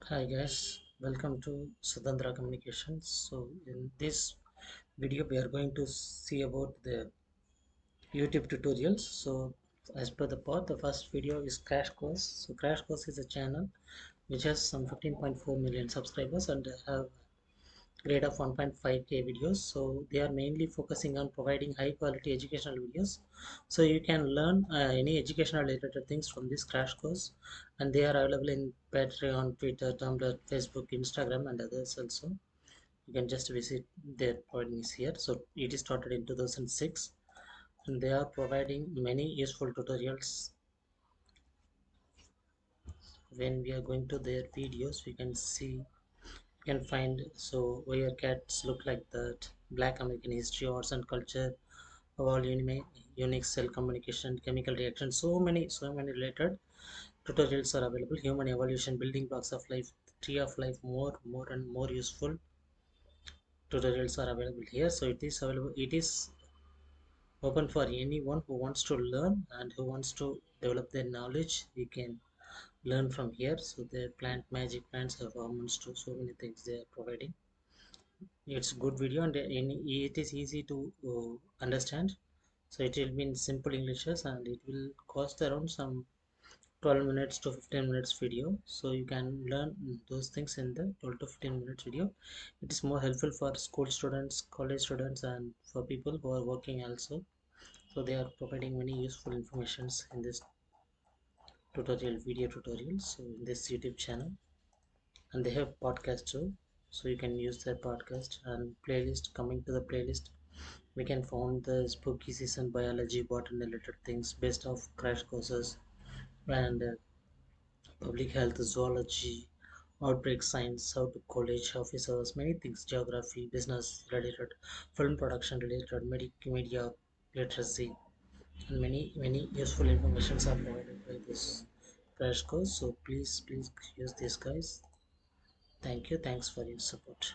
Hi guys, welcome to Suthanthiraa Communications. So in this video we are going to see about the YouTube tutorials. So as per the part, the first video is Crash Course. So Crash Course is a channel which has some 15.4 million subscribers and have grade of 1.5k videos. So they are mainly focusing on providing high quality educational videos, so you can learn any educational related things from this Crash Course, and they are available in Patreon, Twitter, Tumblr, Facebook, Instagram and others also. You can just visit their points here. So it is started in 2006 and they are providing many useful tutorials. When we are going to their videos, we can see, you can find, so where cats look like that, Black American history, arts and culture, all unique cell communication, chemical reaction, so many related tutorials are available. Human evolution, building blocks of life, tree of life, more and more useful tutorials are available here. So it is open for anyone who wants to learn and who wants to develop their knowledge. You can learn from here. So the plant magic, plants have hormones too, so many things they are providing. It's good video and it is easy to understand. So it will be in simple Englishes and it will cost around some 12 minutes to 15 minutes video. So you can learn those things in the 12 to 15 minutes video. It is more helpful for school students, college students and for people who are working also. So they are providing many useful informations in this tutorial, video tutorials, so in this YouTube channel. And they have podcast too, so you can use their podcast and playlist. Coming to the playlist, we can find the spooky season, biology, botany related things, best of crash courses, and public health, zoology, outbreak science, how to college officers, many things, geography, business related, film production related, media literacy, and many useful informations are provided by this crash course. So please use this guys. Thank you, thanks for your support.